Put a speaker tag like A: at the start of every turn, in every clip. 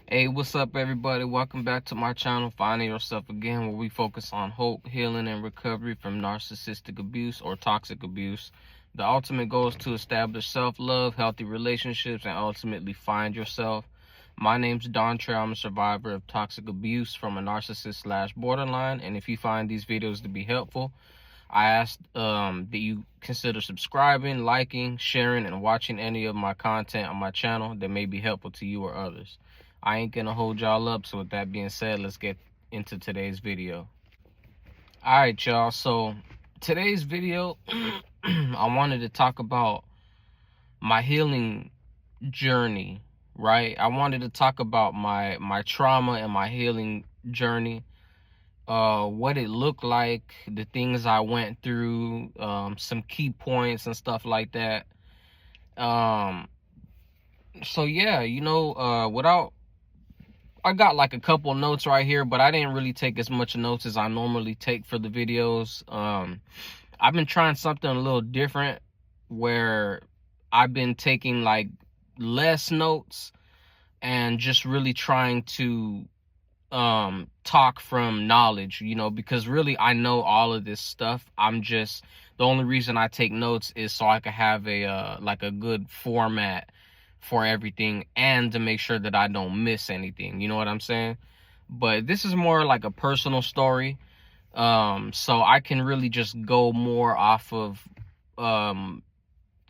A: Hey, what's up, everybody? Welcome back to my channel, Finding Yourself Again, where we focus on hope, healing, and recovery from narcissistic abuse or toxic abuse. The ultimate goal is to establish self-love, healthy relationships, and ultimately find yourself. My name's Don Trey. I'm a survivor of toxic abuse from a narcissist/borderline, and if you find these videos to be helpful, I ask that you consider subscribing, liking, sharing, and watching any of my content on my channel that may be helpful to you or others. I ain't gonna hold y'all up, so with that being said, let's get into today's video. Alright, y'all, so today's video, I wanted to talk about my healing journey, right? I wanted to talk about my trauma and my healing journey, what it looked like, the things I went through, some key points and stuff like that. So yeah, I got like a couple notes right here, but I didn't really take as much notes as I normally take for the videos. I've been trying something a little different where I've been taking like less notes and just really trying to talk from knowledge, because really I know all of this stuff. The only reason I take notes is so I can have a like a good format for everything and to make sure that I don't miss anything, you know what I'm saying? But this is more like a personal story, so I can really just go more off of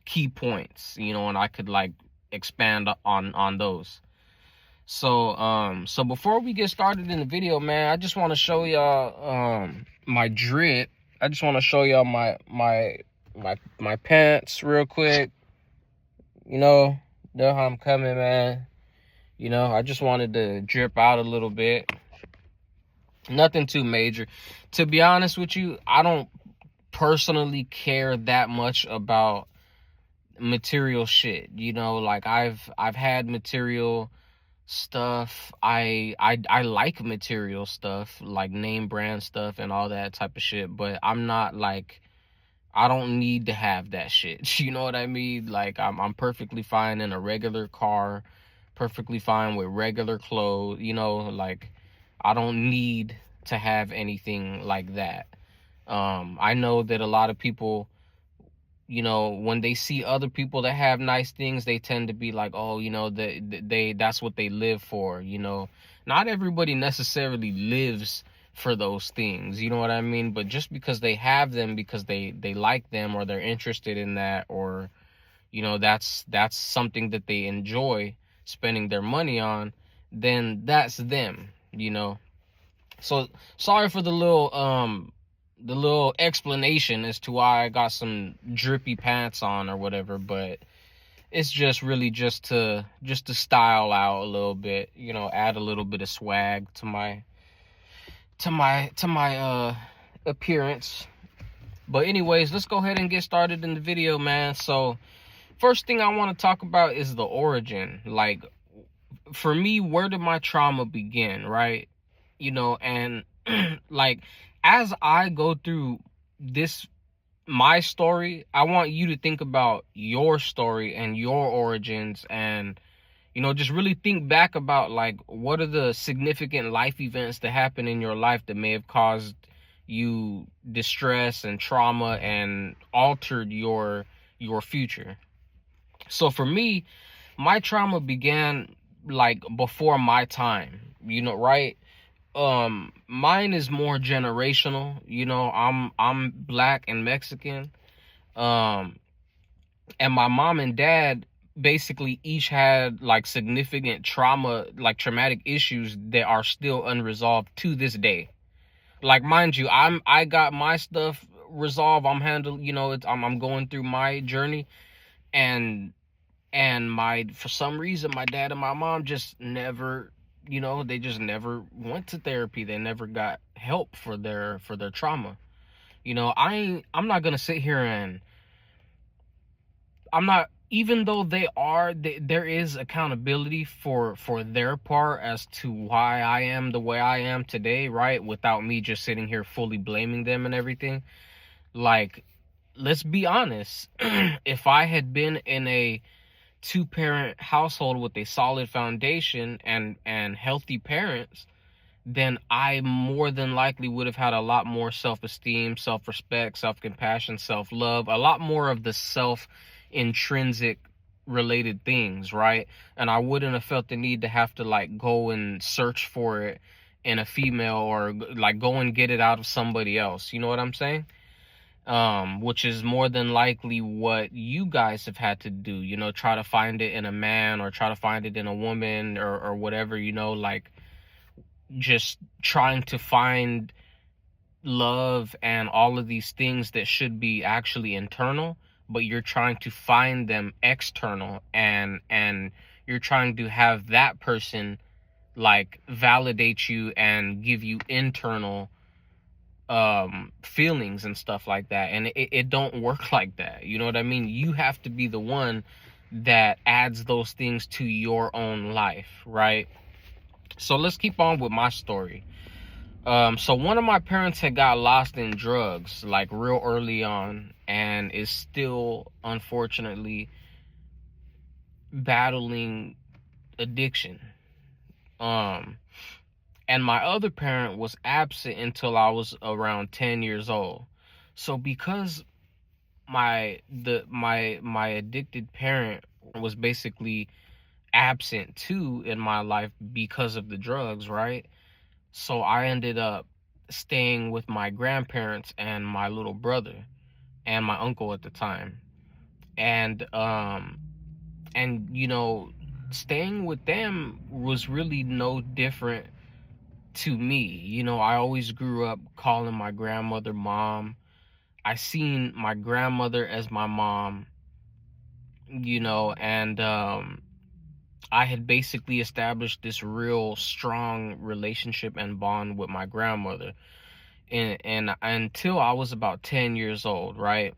A: key points, and I could like expand on those. So before we get started in the video, man, I just want to show y'all my drip. I just want to show y'all my pants real quick. Know how I'm coming, man. I just wanted to drip out a little bit. Nothing too major. To be honest with you, I don't personally care that much about material shit. Like I've had material stuff. I like material stuff, like name brand stuff and all that type of shit, but I'm not like, I don't need to have that shit. You know what I mean? Like I'm perfectly fine in a regular car, perfectly fine with regular clothes, like I don't need to have anything like that. I know that a lot of people, when they see other people that have nice things, they tend to be like, oh, that's what they live for. Not everybody necessarily lives for those things, you know what I mean? But just because they have them, because they like them, or they're interested in that, or that's something that they enjoy spending their money on, then that's them. So sorry for the little explanation as to why I got some drippy pants on or whatever, but it's just really just to style out a little bit, add a little bit of swag to my appearance. But anyways, let's go ahead and get started in the video, man. So first thing I want to talk about is the origin. Like, for me, where did my trauma begin, right? And like, as I go through my story, I want you to think about your story and your origins, and just really think back about, like, what are the significant life events that happen in your life that may have caused you distress and trauma and altered your future. So for me, my trauma began like before my time, right? Mine is more generational. I'm black and Mexican. And my mom and dad basically each had like significant trauma, like traumatic issues that are still unresolved to this day. Like, mind you, I got my stuff resolved. I'm handling, I'm going through my journey, and for some reason, my dad and my mom just never, they just never went to therapy. They never got help for their trauma. I'm not gonna sit here and even though there is accountability for their part as to why I am the way I am today, right? Without me just sitting here fully blaming them and everything. Like, let's be honest. If I had been in a two-parent household with a solid foundation and healthy parents, then I more than likely would have had a lot more self-esteem, self-respect, self-compassion, self-love, a lot more of the self-intrinsic related things, right? And I wouldn't have felt the need to have to like go and search for it in a female, or like go and get it out of somebody else. You know what I'm saying? Which is more than likely what you guys have had to do, you know, try to find it in a man or try to find it in a woman, or whatever, you know, like just trying to find love and all of these things that should be actually internal, but you're trying to find them external, and you're trying to have that person like validate you and give you internal feelings and stuff like that. And it don't work like that. You know what I mean? You have to be the one that adds those things to your own life, right? So let's keep on with my story. So one of my parents had got lost in drugs like real early on, and is still unfortunately battling addiction. And my other parent was absent until I was around 10 years old. So because my addicted parent was basically absent too in my life because of the drugs, right? So I ended up staying with my grandparents and my little brother and my uncle at the time. And you know, staying with them was really no different to me. You know, I always grew up calling my grandmother mom. I seen my grandmother as my mom, you know, and I had basically established this real strong relationship and bond with my grandmother, and until I was about 10 years old, right?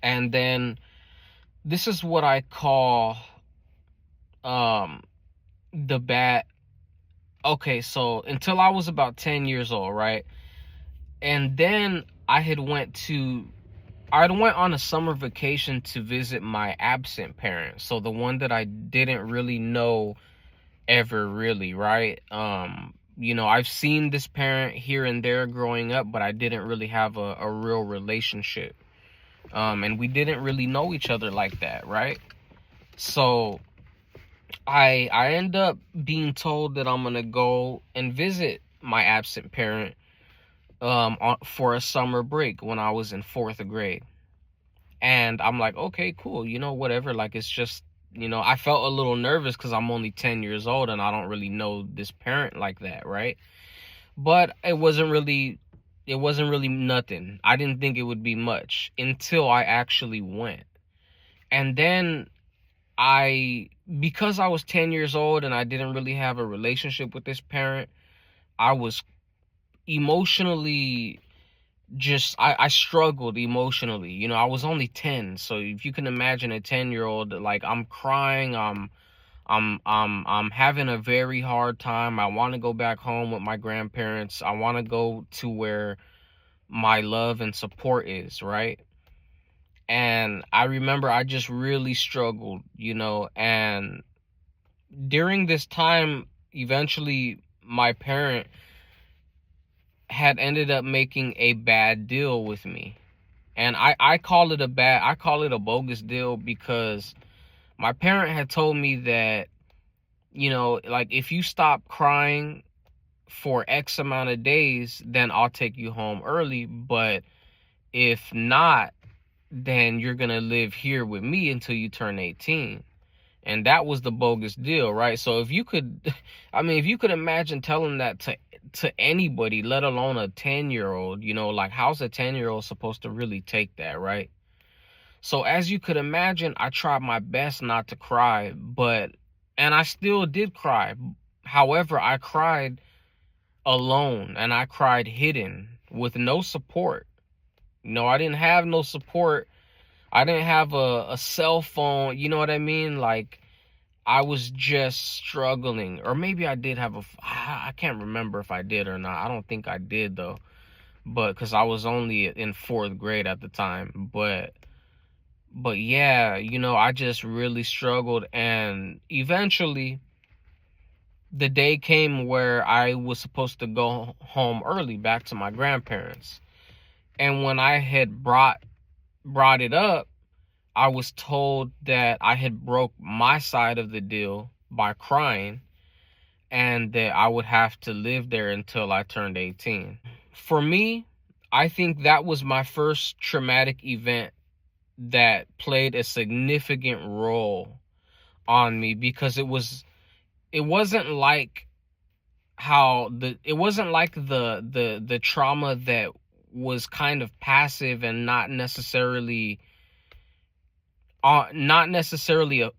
A: And then this is what I call the bad. Okay, so until I was about 10 years old, right? And then I went on a summer vacation to visit my absent parents. So the one that I didn't really know ever really, right? You know, I've seen this parent here and there growing up, but I didn't really have a real relationship. And we didn't really know each other like that, right? So I end up being told that I'm gonna go and visit my absent parent for a summer break when I was in 4th grade. And I'm like, okay, cool, you know, whatever. Like, it's just, you know, I felt a little nervous because I'm only 10 years old and I don't really know this parent like that, right? But it wasn't really nothing. I didn't think it would be much until I actually went. And then because I was 10 years old and I didn't really have a relationship with this parent, I was emotionally I struggled emotionally. You know, I was only 10, so if you can imagine a 10-year-old, like, I'm crying, I'm having a very hard time. I want to go back home with my grandparents. I want to go to where my love and support is, right? And I remember I just really struggled, you know, and during this time, eventually my parent had ended up making a bad deal with me. And I call it a bogus deal, because my parent had told me that, you know, like, if you stop crying for X amount of days, then I'll take you home early. But if not, then you're going to live here with me until you turn 18. And that was the bogus deal, right? So if you could imagine telling that to anybody, let alone a 10-year-old, you know, like, how's a 10-year-old supposed to really take that, right? So as you could imagine, I tried my best not to cry, and I still did cry. However, I cried alone, and I cried hidden with no support. You know, I didn't have no support. I didn't have a cell phone, you know what I mean? Like, I was just struggling. Or maybe I did have I can't remember if I did or not. I don't think I did, though. But because I was only in 4th grade at the time. But But yeah, you know, I just really struggled, and eventually the day came where I was supposed to go home early back to my grandparents. And when I had brought it up, I was told that I had broke my side of the deal by crying, and that I would have to live there until I turned 18. For me, I think that was my first traumatic event that played a significant role on me, because it wasn't like it wasn't like the trauma that was kind of passive and not necessarily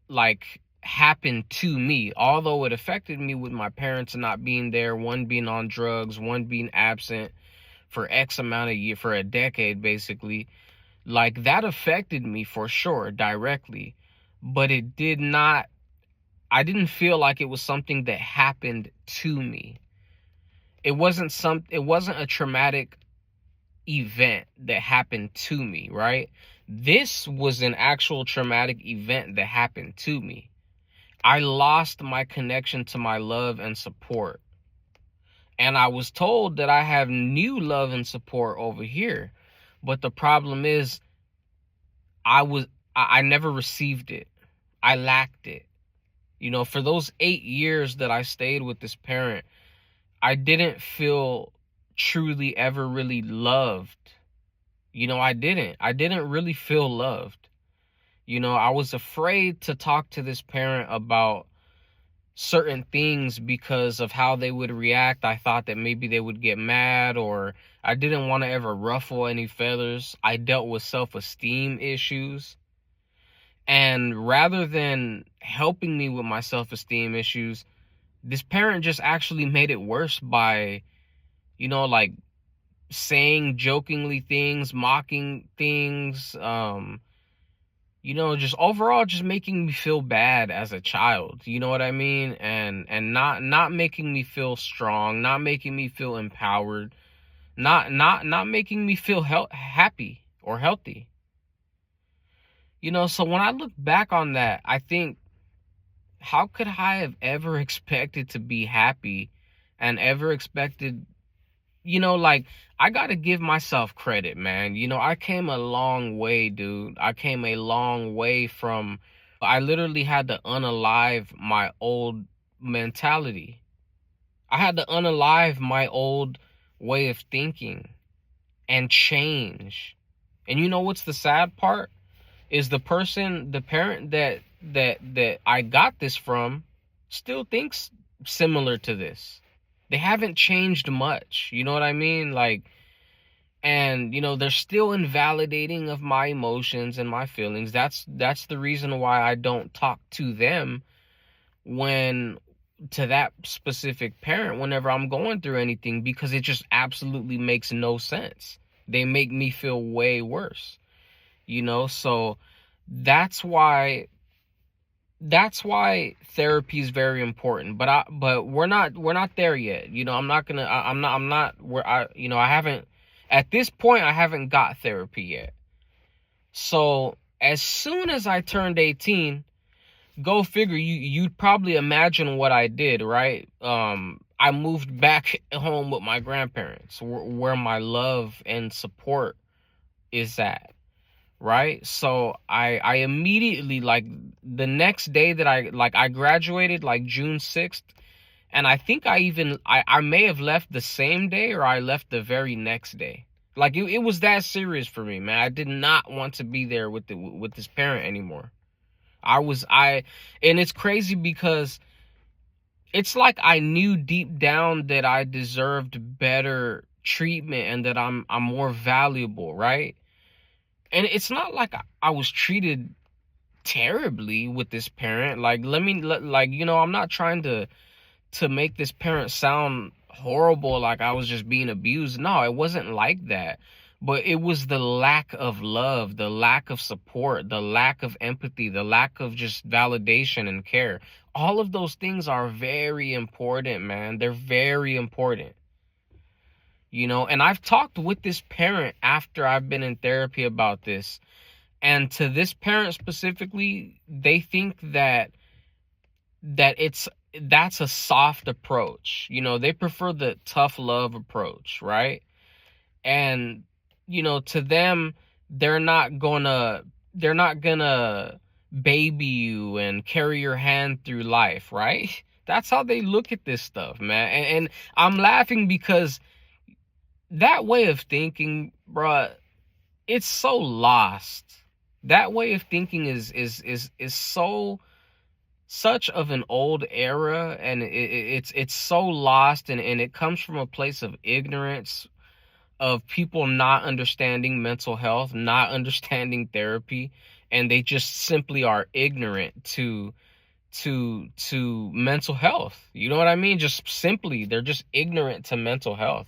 A: like happened to me, although it affected me with my parents not being there, one being on drugs, one being absent for X amount of year, for a decade basically. Like, that affected me for sure directly, but it did not, I didn't feel like it was something that happened to me. It wasn't a traumatic event that happened to me, right? This was an actual traumatic event that happened to me. I lost my connection to my love and support. And I was told that I have new love and support over here. But the problem is I never received it. I lacked it. You know, for those 8 years that I stayed with this parent, I didn't feel truly ever really loved. You know, I didn't really feel loved. You know, I was afraid to talk to this parent about certain things because of how they would react. I thought that maybe they would get mad, or I didn't want to ever ruffle any feathers. I dealt with self-esteem issues. And rather than helping me with my self-esteem issues, this parent just actually made it worse by, you know, like saying jokingly things, mocking things, you know, just overall just making me feel bad as a child. You know what I mean? And not making me feel strong, not making me feel empowered, not making me feel happy or healthy. You know, so when I look back on that, I think, how could I have ever expected to be happy and ever expected, you know, like, I got to give myself credit, man. You know, I came a long way, dude. I came a long way from, I literally had to unalive my old mentality. I had to unalive my old way of thinking and change. And you know what's the sad part? Is the parent that I got this from still thinks similar to this. They haven't changed much. You know what I mean? Like, and you know, they're still invalidating of my emotions and my feelings. That's the reason why I don't talk to them when to that specific parent whenever I'm going through anything, because it just absolutely makes no sense. They make me feel way worse. You know, so that's why therapy is very important. But we're not there yet. You know, I'm not where I haven't, at this point I haven't got therapy yet. So as soon as I turned 18, go figure, you'd probably imagine what I did, right? I moved back home with my grandparents, where my love and support is at. Right? So I immediately, like, the next day that I graduated, like June 6th, and I think I may have left the same day, or I left the very next day. Like, it was that serious for me, man. I did not want to be there with this parent anymore. And it's crazy because it's like I knew deep down that I deserved better treatment and that I'm more valuable, right? And it's not like I was treated terribly with this parent. Like, like, you know, I'm not trying to make this parent sound horrible, like I was just being abused. No, it wasn't like that. But it was the lack of love, the lack of support, the lack of empathy, the lack of just validation and care. All of those things are very important, man. They're very important. You know, and I've talked with this parent after I've been in therapy about this. And to this parent specifically, they think that's a soft approach. You know, they prefer the tough love approach, right? And you know, to them, they're not gonna baby you and carry your hand through life, right? That's how they look at this stuff, man. And I'm laughing because that way of thinking, bruh, it's so lost. That way of thinking is so such of an old era, and it's so lost, and it comes from a place of ignorance, of people not understanding mental health, not understanding therapy, and they just simply are ignorant to mental health. You know what I mean? Just simply, they're just ignorant to mental health.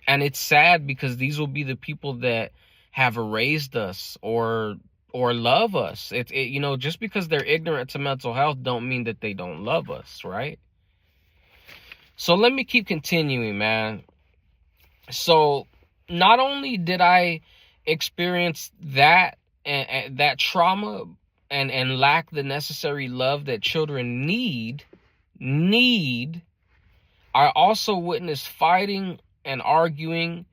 A: And it's sad because these will be the people that have raised us or love us. You know, just because they're ignorant to mental health don't mean that they don't love us, right? So let me keep continuing, man. So not only did I experience that and that trauma and lack the necessary love that children need, I also witnessed fighting and arguing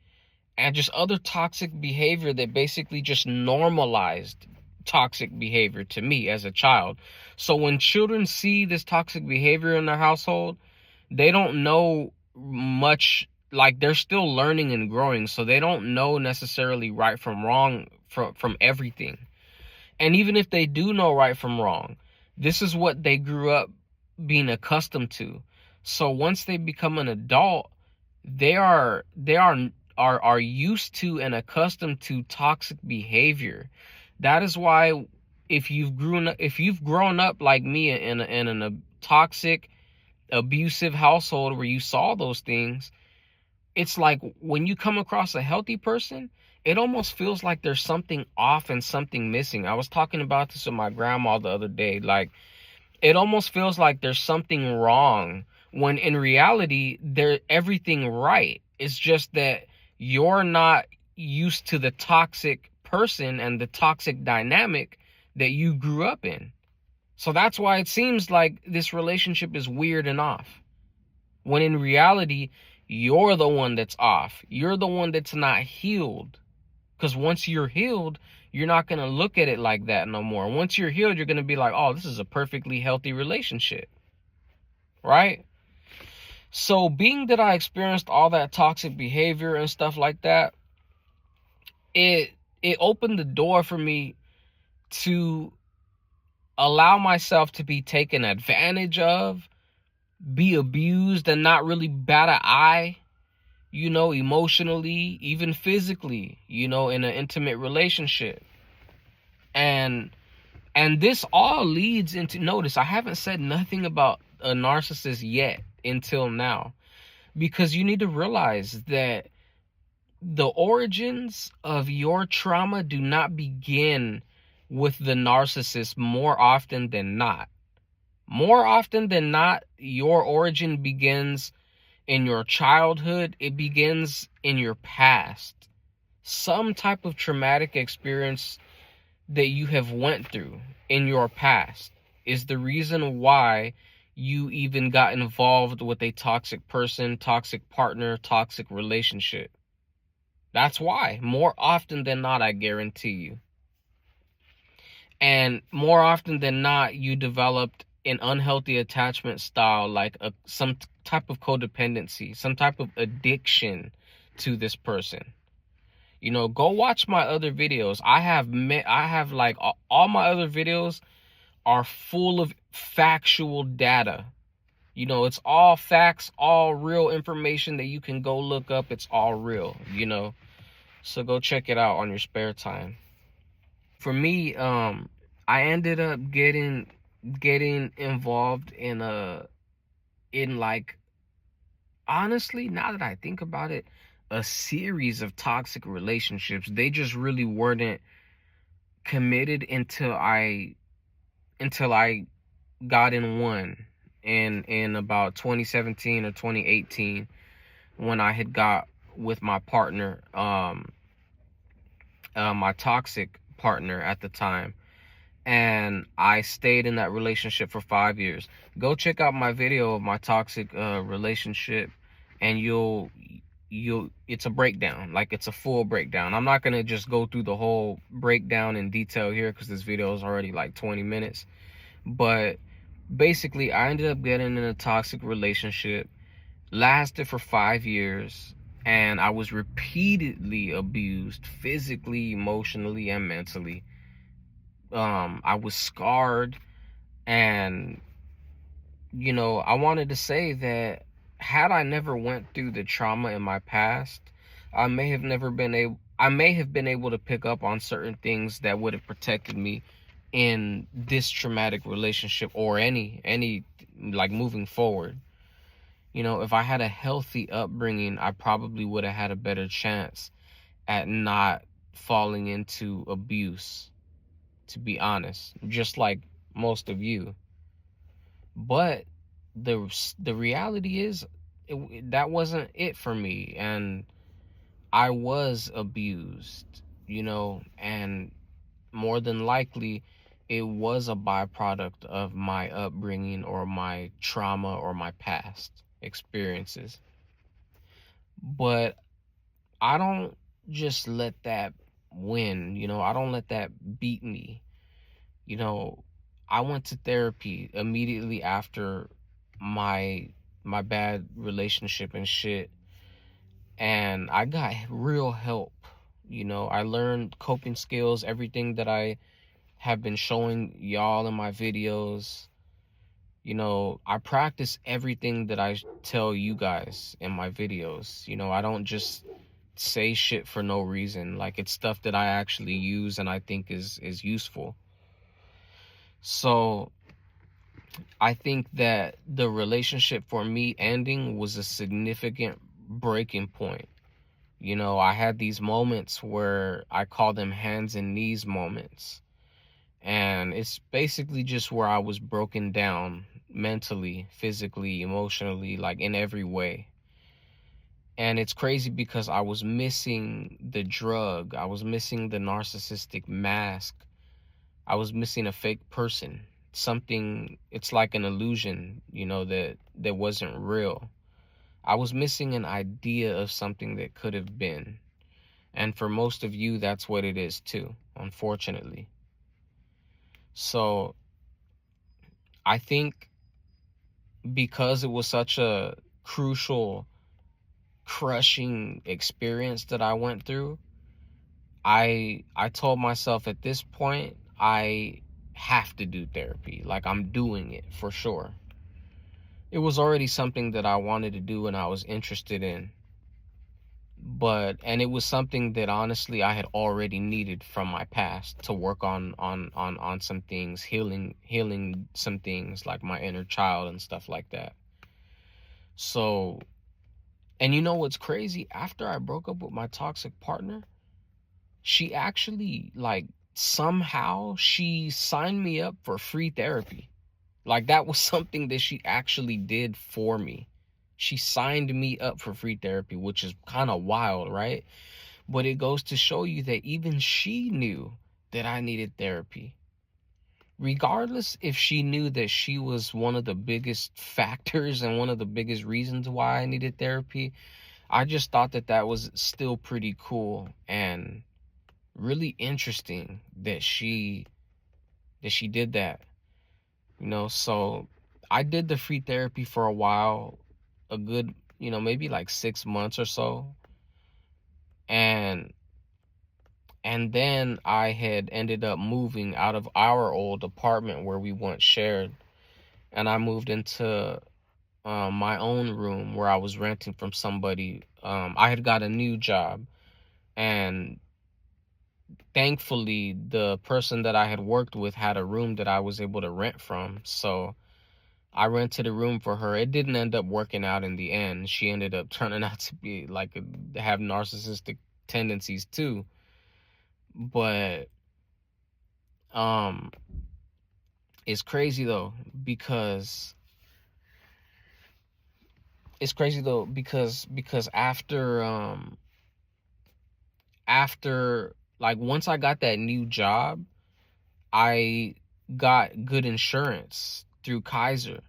A: and just other toxic behavior that basically just normalized toxic behavior to me as a child. So when children see this toxic behavior in their household, they don't know much. Like, they're still learning and growing, so they don't know necessarily right from wrong from everything. And even if they do know right from wrong, this is what they grew up being accustomed to. So once they become an adult, they are used to and accustomed to toxic behavior. That is why if you've grown up like me in a toxic, abusive household where you saw those things, it's like when you come across a healthy person, it almost feels like there's something off and something missing. I was talking about this with my grandma the other day. Like, it almost feels like there's something wrong when in reality they're everything right. It's just that you're not used to the toxic person and the toxic dynamic that you grew up in. So that's why it seems like this relationship is weird and off, when in reality you're the one that's off. You're the one that's not healed. Because once you're healed, you're not going to look at it like that no more. Once you're healed, you're going to be like, oh, this is a perfectly healthy relationship, right? So being that I experienced all that toxic behavior and stuff like that, it opened the door for me to allow myself to be taken advantage of, be abused, and not really bat an eye, you know, emotionally, even physically, you know, in an intimate relationship. And this all leads into, notice, I haven't said nothing about a narcissist yet until now, because you need to realize that the origins of your trauma do not begin with the narcissist more often than not. More often than not, your origin begins in your childhood. It begins in your past. Some type of traumatic experience that you have went through in your past is the reason why you even got involved with a toxic person, toxic partner, toxic relationship. That's why, more often than not, I guarantee you. And more often than not, you developed an unhealthy attachment style, like some type of codependency, some type of addiction to this person. You know, go watch my other videos. I have like all my other videos are full of factual data. You know, it's all facts, all real information that you can go look up. It's all real, you know. So go check it out on your spare time. For me, I ended up getting involved in like, honestly, now that I think about it, a series of toxic relationships. They just really weren't committed until I got in one in about 2017 or 2018, when I had got with my partner, my toxic partner at the time, and I stayed in that relationship for 5 years. Go check out my video of my toxic relationship, and you'll it's a breakdown. Like, it's a full breakdown. I'm not gonna just go through the whole breakdown in detail here because this video is already like 20 minutes. But basically, I ended up getting in a toxic relationship, lasted for 5 years, and I was repeatedly abused physically, emotionally, and mentally. I was scarred, and I wanted to say that had I never went through the trauma in my past, I may have been able to pick up on certain things that would have protected me in this traumatic relationship, or any like moving forward. If I had a healthy upbringing, I probably would have had a better chance at not falling into abuse, to be honest, just like most of you. But the reality is, that wasn't it for me, and I was abused, and more than likely it was a byproduct of my upbringing or my trauma or my past experiences. But I don't just let that win, I don't let that beat me. I went to therapy immediately after my bad relationship and shit, and I got real help. I learned coping skills, everything that I have been showing y'all in my videos. I practice everything that I tell you guys in my videos. I don't just say shit for no reason. Like, it's stuff that I actually use and I think is useful. So I think that the relationship for me ending was a significant breaking point. I had these moments where I call them hands and knees moments. And it's basically just where I was broken down mentally, physically, emotionally, like in every way. And it's crazy because I was missing the drug. I was missing the narcissistic mask. I was missing a fake person. Something, it's like an illusion, that wasn't real. I was missing an idea of something that could have been. And for most of you, that's what it is too, unfortunately. So I think because it was such a crucial, crushing experience that I went through, I told myself at this point, I have to do therapy. Like, I'm doing it for sure. It was already something that I wanted to do and I was interested in. And it was something that honestly I had already needed from my past to work on some things, healing some things like my inner child and stuff like that. So, and you know what's crazy? After I broke up with my toxic partner, she actually, like, somehow she signed me up for free therapy. Like, that was something that she actually did for me. She signed me up for free therapy, which is kind of wild, right? But it goes to show you that even she knew that I needed therapy. Regardless if she knew that she was one of the biggest factors and one of the biggest reasons why I needed therapy, I just thought that that was still pretty cool and really interesting that she did that. So I did the free therapy for a while, a good, maybe like 6 months or so. And then I had ended up moving out of our old apartment where we once shared, and I moved into my own room where I was renting from somebody. I had got a new job, and thankfully the person that I had worked with had a room that I was able to rent from. So I rented a room for her. It didn't end up working out in the end. She ended up turning out to be like have narcissistic tendencies too. But it's crazy though because after like once I got that new job, I got good insurance through Kaiser.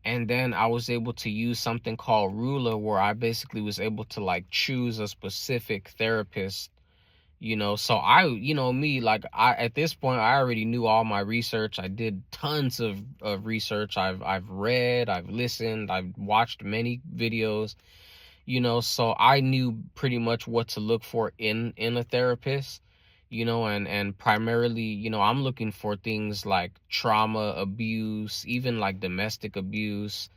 A: And then I was able to use something called Ruler, where I basically was able to like choose a specific therapist, you know. So I, you know, me, like I, at this point, I already knew all my research. I did tons of research. I've read, I've listened, I've watched many videos, you know, so I knew pretty much what to look for in a therapist, you know. And primarily, you know, I'm looking for things like trauma, abuse, even like domestic abuse,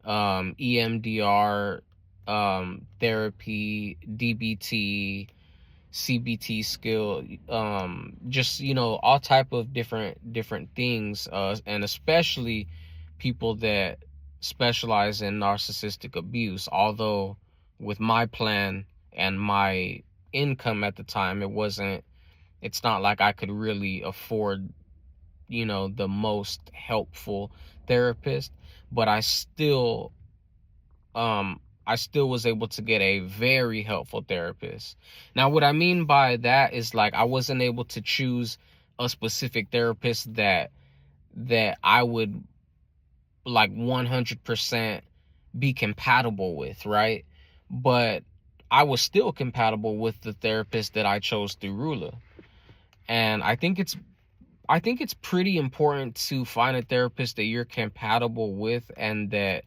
A: EMDR, therapy, DBT, CBT skill, just, you know, all type of different things, and especially people that specialize in narcissistic abuse. Although with my plan and my income at the time, it's not like I could really afford, you know, the most helpful therapist, but I still was able to get a very helpful therapist. Now, what I mean by that is like I wasn't able to choose a specific therapist that I would like 100% be compatible with, right? But I was still compatible with the therapist that I chose through Ruler. And I think it's pretty important to find a therapist that you're compatible with, and that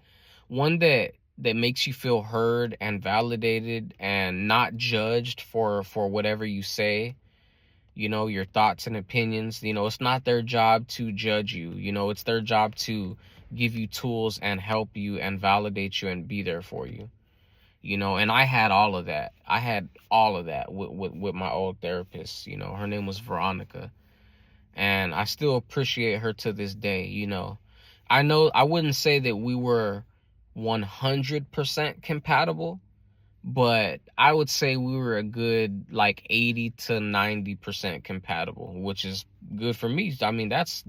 A: one that makes you feel heard and validated and not judged for whatever you say, you know, your thoughts and opinions. You know, it's not their job to judge you, you know, it's their job to give you tools and help you and validate you and be there for you, you know. And I had all of that. I had all of that with my old therapist, you know. Her name was Veronica, and I still appreciate her to this day, you know. I know I wouldn't say that we were 100% compatible, but I would say we were a good like 80 to 90% compatible, which is good for me. I mean, that's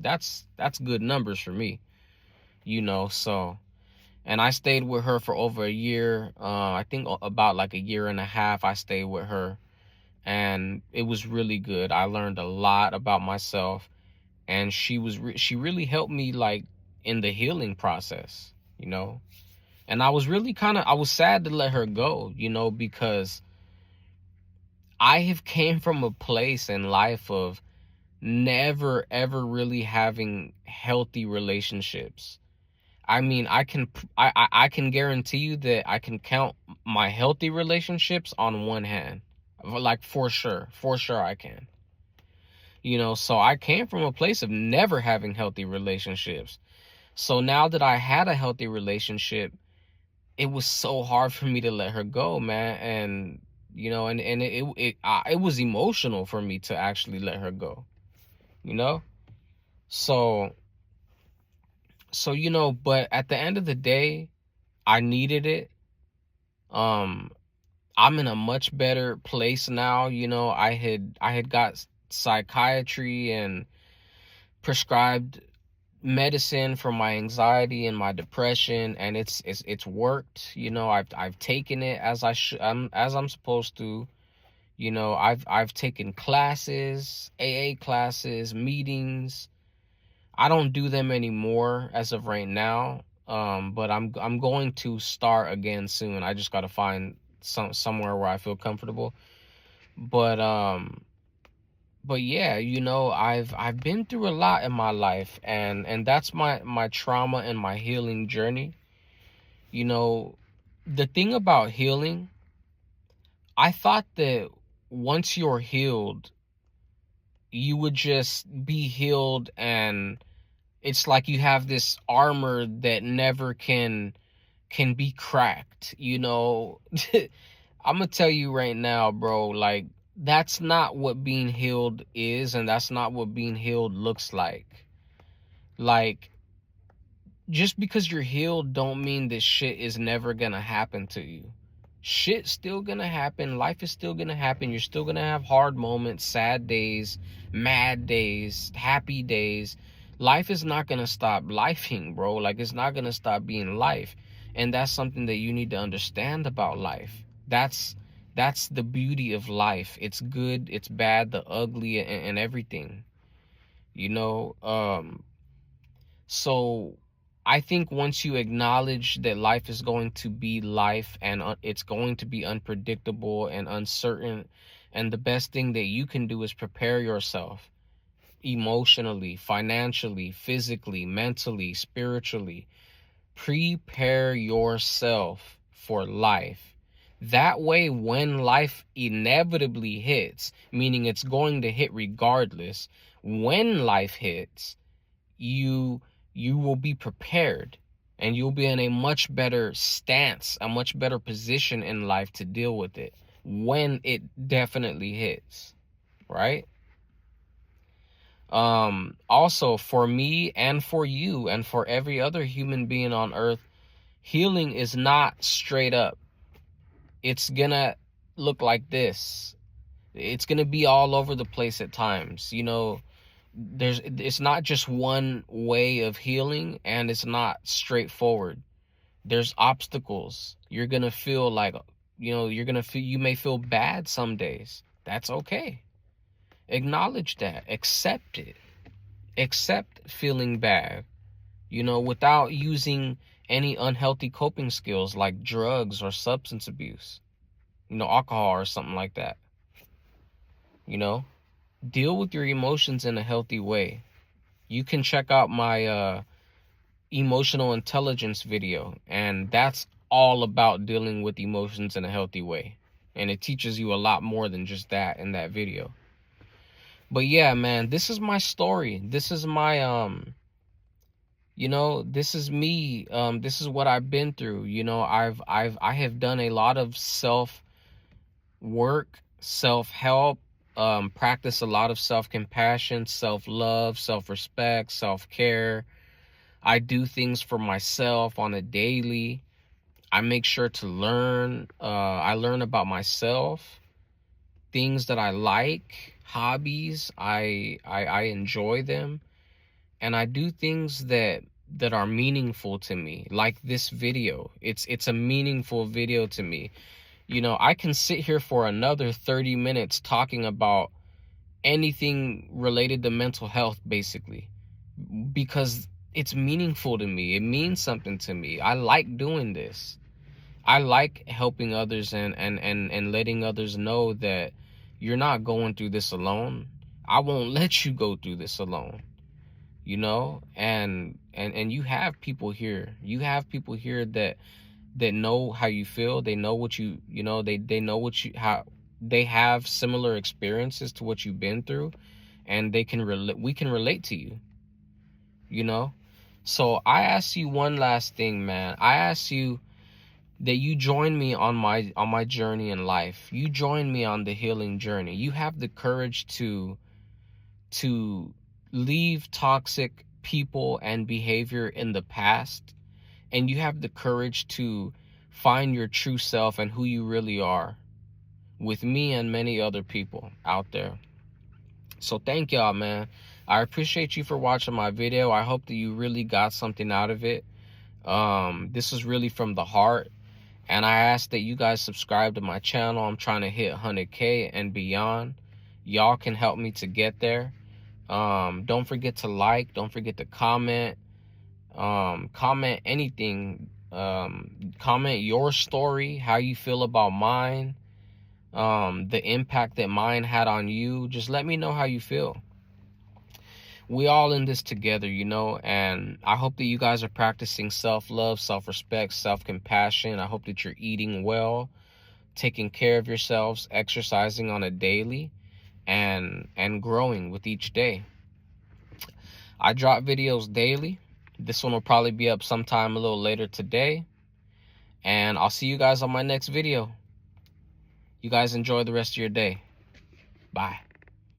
A: good numbers for me, you know. So, and I stayed with her for over a year. I think about like a year and a half I stayed with her, and it was really good. I learned a lot about myself, and she really helped me like in the healing process, you know. And I was really I was sad to let her go, you know, because I have came from a place in life of never ever really having healthy relationships. I mean, I can guarantee you that I can count my healthy relationships on one hand. Like for sure I can. You know, so I came from a place of never having healthy relationships. So now that I had a healthy relationship, it was so hard for me to let her go, man. And you know, and it was emotional for me to actually let her go, you know. So you know, but at the end of the day, I needed it. um I'm in a much better place now, you know. I had got psychiatry and prescribed medicine for my anxiety and my depression, and it's worked, you know. I've taken it as as I'm supposed to, you know. I've taken classes, AA classes, meetings. I don't do them anymore as of right now, but I'm going to start again soon. I just got to find somewhere where I feel comfortable. But yeah, you know, I've been through a lot in my life, and that's my trauma and my healing journey. You know, the thing about healing, I thought that once you're healed, you would just be healed, and it's like you have this armor that never can be cracked, you know. I'm gonna tell you right now, bro, like that's not what being healed is, and that's not what being healed looks like. Like, just because you're healed don't mean that shit is never gonna happen to you. Shit's still gonna happen. Life is still gonna happen. You're still gonna have hard moments, sad days, mad days, happy days. Life is not gonna stop lifing, bro. Like, it's not gonna stop being life. And that's something that you need to understand about life. That's the beauty of life. It's good, it's bad, the ugly, and everything, you know. So I think once you acknowledge that life is going to be life, and it's going to be unpredictable and uncertain, and the best thing that you can do is prepare yourself emotionally, financially, physically, mentally, spiritually. Prepare yourself for life. That way, when life inevitably hits, meaning it's going to hit regardless, when life hits, you will be prepared, and you'll be in a much better stance, a much better position in life to deal with it when it definitely hits, right? Also, for me and for you and for every other human being on earth, healing is not straight up. It's gonna look like this. It's gonna be all over the place at times. You know, it's not just one way of healing, and it's not straightforward. There's obstacles. You're gonna feel like, you may feel bad some days. That's okay. Acknowledge that. Accept it. Accept feeling bad, without using any unhealthy coping skills like drugs or substance abuse, alcohol or something like that. Deal with your emotions in a healthy way. You can check out my emotional intelligence video, and that's all about dealing with emotions in a healthy way. And it teaches you a lot more than just that in that video. But yeah, man, this is my story. This is my this is me. This is what I've been through. I have done a lot of self work, self-help, practice a lot of self-compassion, self-love, self-respect, self-care. I do things for myself on a daily. I make sure to learn. I learn about myself, things that I like, hobbies. I enjoy them, and I do things that are meaningful to me, like this video. It's a meaningful video to me. I can sit here for another 30 minutes talking about anything related to mental health, basically, because it's meaningful to me. It means something to me. I like doing this. I like helping others and letting others know that you're not going through this alone. I won't let you go through this alone. And you have people here. You have people here that know how you feel. They know what they know how they have similar experiences to what you've been through, and we can relate to you. So I ask you one last thing, man. I ask you that you join me on my journey in life. You join me on the healing journey. You have the courage to leave toxic people and behavior in the past, and you have the courage to find your true self and who you really are, with me and many other people out there. So thank y'all, man. I appreciate you for watching my video. I hope that you really got something out of it. This is really from the heart, and I ask that you guys subscribe to my channel. I'm trying to hit 100K and beyond. Y'all can help me to get there. Don't forget to like, don't forget to comment. Comment anything. Comment your story, how you feel about mine, the impact that mine had on you. Just let me know how you feel. We all in this together, and I hope that you guys are practicing self-love, self-respect, self-compassion. I hope that you're eating well, taking care of yourselves, exercising on a daily, and growing with each day. I drop videos daily. This one will probably be up sometime a little later today, and I'll see you guys on my next video. You guys enjoy the rest of your day. Bye.